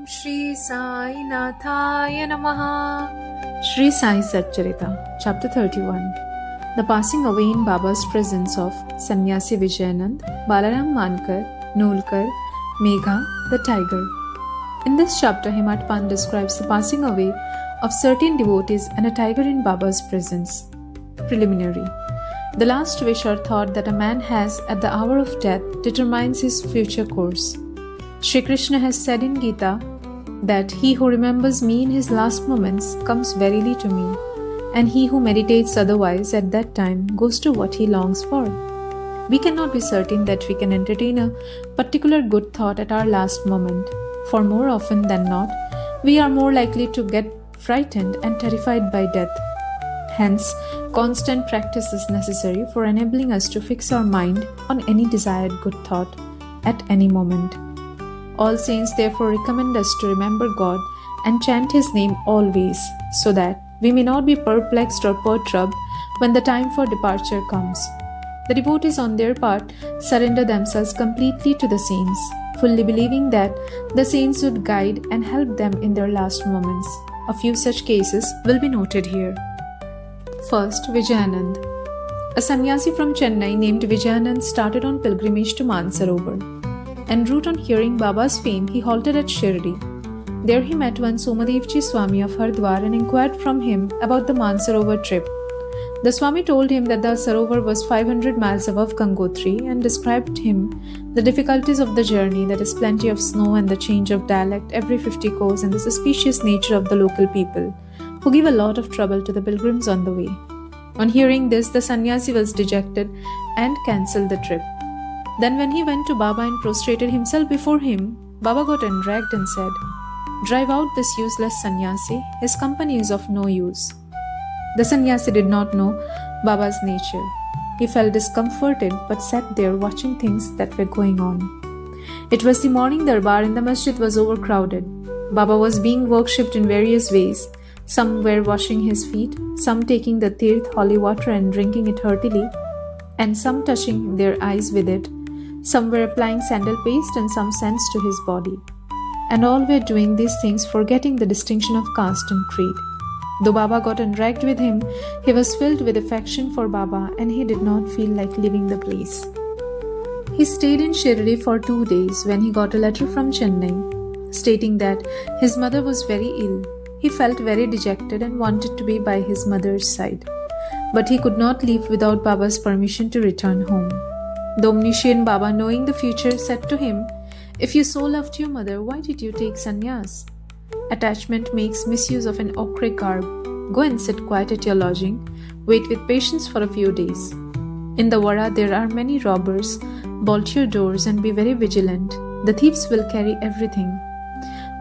Shri Sai Nathaya Namaha. Shri Sai Satcharitra, Chapter 31. The passing away in Baba's presence of Sannyasi Vijayanand, Balaram Mankar, Nolkar, Megha, the tiger. In this chapter, Himatpan describes the passing away of certain devotees and a tiger in Baba's presence. Preliminary. The last wish or thought that a man has at the hour of death determines his future course. Shri Krishna has said in Gita that he who remembers me in his last moments comes verily to me, and he who meditates otherwise at that time goes to what he longs for. We cannot be certain that we can entertain a particular good thought at our last moment, for more often than not, we are more likely to get frightened and terrified by death. Hence, constant practice is necessary for enabling us to fix our mind on any desired good thought at any moment. All saints therefore recommend us to remember God and chant His name always, so that we may not be perplexed or perturbed when the time for departure comes. The devotees on their part surrender themselves completely to the saints, fully believing that the saints would guide and help them in their last moments. A few such cases will be noted here. First, Vijayanand. A sannyasi from Chennai named Vijayanand started on pilgrimage to Mansarovar. En route, on hearing Baba's fame, he halted at Shri. There he met one Somadevji Swami of Haridwar and inquired from him about the Mansarovar trip. The Swami told him that the Sarovar was 500 miles above Gangotri and described him the difficulties of the journey, that is plenty of snow and the change of dialect every 50 kos and the suspicious nature of the local people, who give a lot of trouble to the pilgrims on the way. On hearing this, the sannyasi was dejected and cancelled the trip. Then when he went to Baba and prostrated himself before him, Baba got enraged and said, "Drive out this useless sannyasi, his company is of no use." The sannyasi did not know Baba's nature. He felt discomforted but sat there watching things that were going on. It was the morning darbar and the masjid was overcrowded. Baba was being worshipped in various ways. Some were washing his feet, some taking the tirth holy water and drinking it heartily, and some touching their eyes with it. Some were applying sandal paste and some scents to his body. And all were doing these things forgetting the distinction of caste and creed. Though Baba got enraged with him, he was filled with affection for Baba and he did not feel like leaving the place. He stayed in Shri for 2 days when he got a letter from Chennai stating that his mother was very ill. He felt very dejected and wanted to be by his mother's side. But he could not leave without Baba's permission to return home. The omniscient Baba, knowing the future, said to him, "If you so loved your mother, why did you take sannyas? Attachment makes misuse of an ochre garb. Go and sit quiet at your lodging. Wait with patience for a few days. In the Vara there are many robbers. Bolt your doors and be very vigilant. The thieves will carry everything.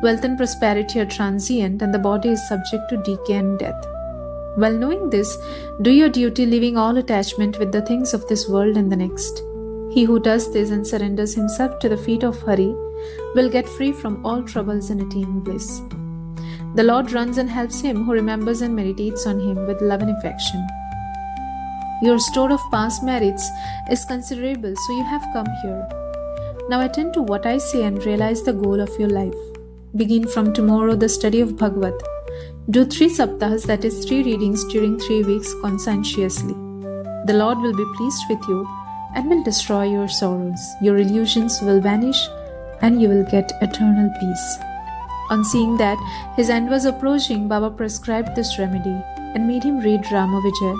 Wealth and prosperity are transient and the body is subject to decay and death. Well knowing this, do your duty, leaving all attachment with the things of this world and the next. He who does this and surrenders himself to the feet of Hari will get free from all troubles and attain bliss. The Lord runs and helps him who remembers and meditates on him with love and affection. Your store of past merits is considerable, so you have come here. Now attend to what I say and realize the goal of your life. Begin from tomorrow the study of Bhagavat. Do 3 saptahas, that is 3 readings during 3 weeks conscientiously. The Lord will be pleased with you and will destroy your sorrows. Your illusions will vanish and you will get eternal peace. On seeing that his end was approaching, Baba prescribed this remedy and made him read Rama Vijay,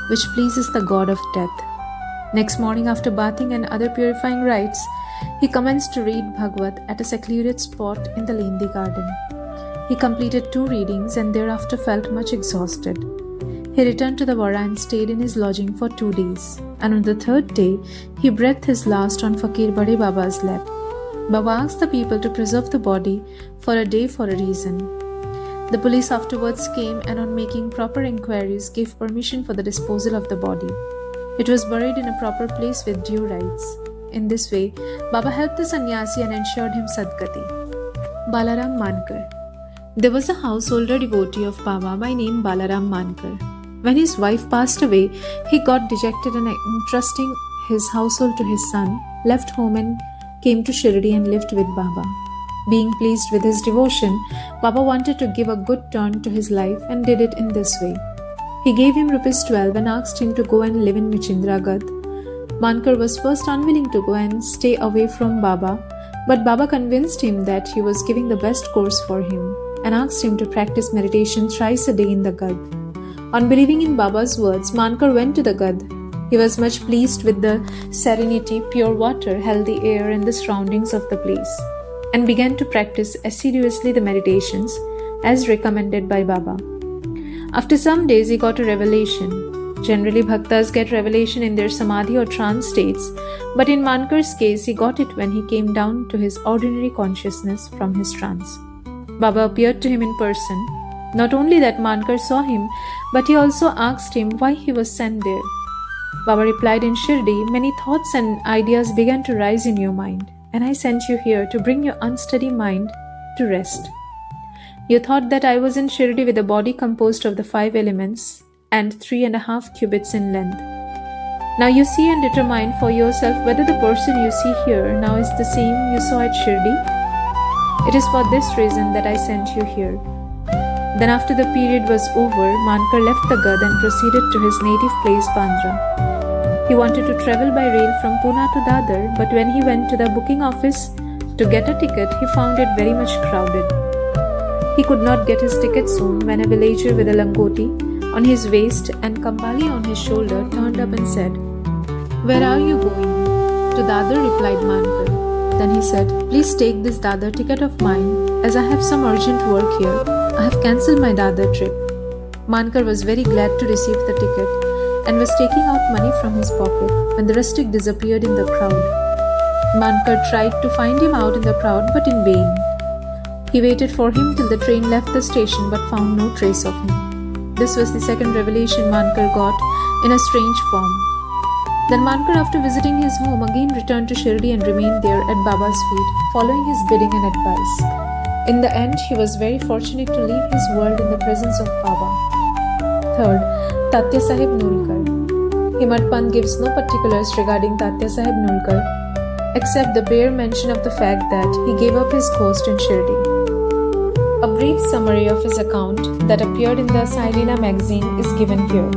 which pleases the god of death. Next morning, after bathing and other purifying rites, he commenced to read Bhagavat at a secluded spot in the Lendi garden. He completed 2 readings and thereafter felt much exhausted. He returned to the Vara and stayed in his lodging for 2 days, and on the 3rd day, he breathed his last on Fakir Bade Baba's lap. Baba asked the people to preserve the body for a day for a reason. The police afterwards came and on making proper inquiries gave permission for the disposal of the body. It was buried in a proper place with due rites. In this way, Baba helped the sannyasi and ensured him Sadgati. Balaram Mankar. There was a householder devotee of Baba by name Balaram Mankar. When his wife passed away, he got dejected and entrusting his household to his son, left home and came to Shri and lived with Baba. Being pleased with his devotion, Baba wanted to give a good turn to his life and did it in this way. He gave him rupees 12 and asked him to go and live in Michindragad. Mankar was first unwilling to go and stay away from Baba, but Baba convinced him that he was giving the best course for him and asked him to practice meditation thrice a day in the Gad. On believing in Baba's words, Mankar went to the Gad. He was much pleased with the serenity, pure water, healthy air, and the surroundings of the place, and began to practice assiduously the meditations as recommended by Baba. After some days, he got a revelation. Generally, bhaktas get revelation in their samadhi or trance states, but in Mankar's case, he got it when he came down to his ordinary consciousness from his trance. Baba appeared to him in person. Not only that Mankar saw him, but he also asked him why he was sent there. Baba replied, in Shirdi, many thoughts and ideas began to rise in your mind, and I sent you here to bring your unsteady mind to rest. You thought that I was in Shirdi with a body composed of the 5 elements and 3.5 cubits in length. Now you see and determine for yourself whether the person you see here now is the same you saw at Shirdi. It is for this reason that I sent you here. Then after the period was over, Mankar left the Gad and proceeded to his native place Bandra. He wanted to travel by rail from Pune to Dadar, but when he went to the booking office to get a ticket, he found it very much crowded. He could not get his ticket soon when a villager with a langoti on his waist and kambali on his shoulder turned up and said, "Where are you going?" "To Dadar," replied Mankar. Then he said, "Please take this Dadar ticket of mine, as I have some urgent work here. I have cancelled my Dadar trip." Mankar was very glad to receive the ticket and was taking out money from his pocket when the rustic disappeared in the crowd. Mankar tried to find him out in the crowd, but in vain. He waited for him till the train left the station but found no trace of him. This was the second revelation Mankar got in a strange form. Then Mankar, after visiting his home, again returned to Shirdi and remained there at Baba's feet, following his bidding and advice. In the end, he was very fortunate to leave his world in the presence of Baba. Third, Tatya Sahib Nulkar. Himat Pant gives no particulars regarding Tatya Sahib Nulkar, except the bare mention of the fact that he gave up his ghost in Shirdi. A brief summary of his account that appeared in the Sailila magazine is given here.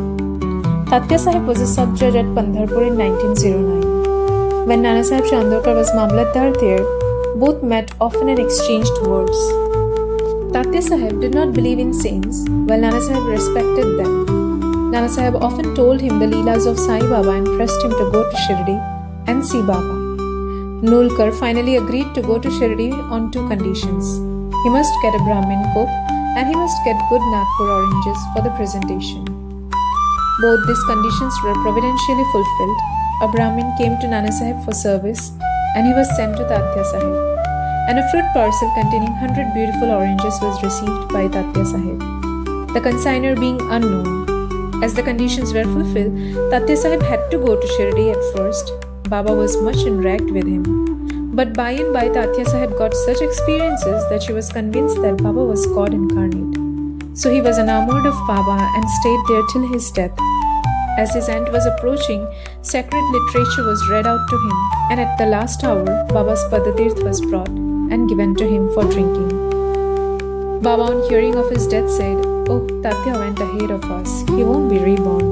Tatya Sahib was a sub-judge at Pandharpur in 1909. When Nana Sahib Chandorkar was Mamlatdar there, both met often and exchanged words. Tatya Sahib did not believe in saints, while Nana Sahib respected them. Nana Sahib often told him the Leelas of Sai Baba and pressed him to go to Shirdi and see Baba. Nulkar finally agreed to go to Shirdi on 2 conditions. He must get a Brahmin cook and he must get good Nagpur oranges for the presentation. Both these conditions were providentially fulfilled. A Brahmin came to Nana Sahib for service and he was sent to Tatya Sahib. And a fruit parcel containing 100 beautiful oranges was received by Tatya Sahib, the consignor being unknown. As the conditions were fulfilled, Tatya Sahib had to go to Shirdi at first. Baba was much enraged with him. But by and by, Tatya Sahib got such experiences that she was convinced that Baba was God incarnate. So he was enamored of Baba and stayed there till his death. As his end was approaching, sacred literature was read out to him, and at the last hour, Baba's Padatirth was brought and given to him for drinking. Baba, on hearing of his death, said, "Oh, Tatya went ahead of us. He won't be reborn."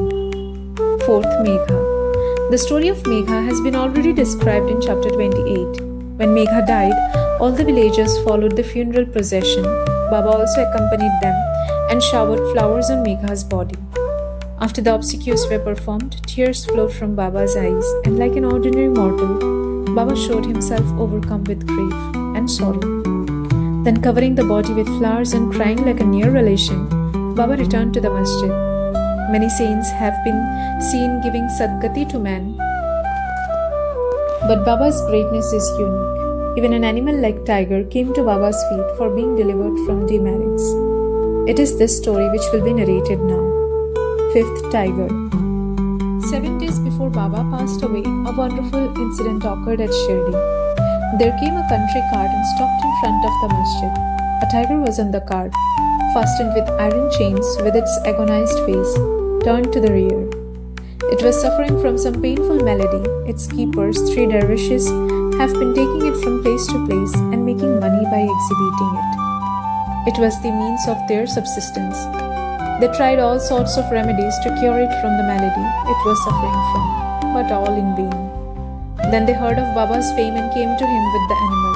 Fourth, Megha. The story of Megha has been already described in chapter 28. When Megha died, all the villagers followed the funeral procession. Baba also accompanied them and showered flowers on Megha's body. After the obsequies were performed, tears flowed from Baba's eyes, and like an ordinary mortal, Baba showed himself overcome with grief and sorrow. Then, covering the body with flowers and crying like a near relation, Baba returned to the masjid. Many saints have been seen giving sadgati to man, but Baba's greatness is unique. Even an animal like tiger came to Baba's feet for being delivered from demerits. It is this story which will be narrated now. Fifth, tiger. 7 days before Baba passed away, a wonderful incident occurred at Shirdi. There came a country cart and stopped in front of the masjid. A tiger was on the cart, fastened with iron chains, with its agonized face turned to the rear. It was suffering from some painful malady. Its keepers, 3 dervishes, have been taking it from place to place and making money by exhibiting it. It was the means of their subsistence. They tried all sorts of remedies to cure it from the malady it was suffering from, but all in vain. Then they heard of Baba's fame and came to him with the animal.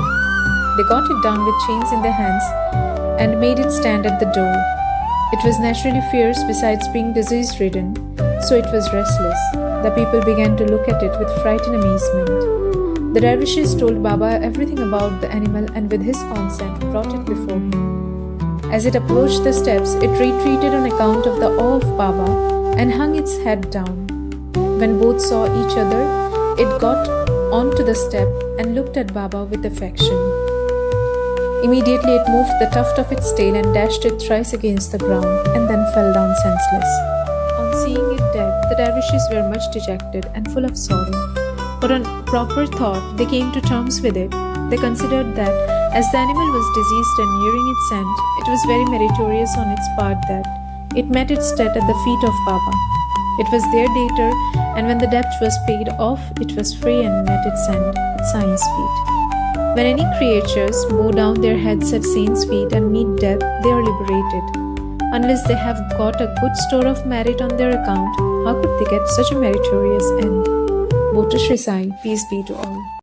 They got it down with chains in their hands and made it stand at the door. It was naturally fierce besides being disease-ridden, so it was restless. The people began to look at it with fright and amazement. The dervishes told Baba everything about the animal and with his consent brought it before him. As it approached the steps, it retreated on account of the awe of Baba and hung its head down. When both saw each other, it got onto the step and looked at Baba with affection. Immediately it moved the tuft of its tail and dashed it thrice against the ground and then fell down senseless. On seeing it dead, the dervishes were much dejected and full of sorrow. But on proper thought, they came to terms with it. They considered that as the animal was diseased and nearing its end, it was very meritorious on its part that it met its debt at the feet of Baba. It was their debtor, and when the debt was paid off, it was free and met its end at Sai's feet. When any creatures bow down their heads at saints' feet and meet death, they are liberated. Unless they have got a good store of merit on their account, how could they get such a meritorious end? Woe to Shri Sai, peace be to all.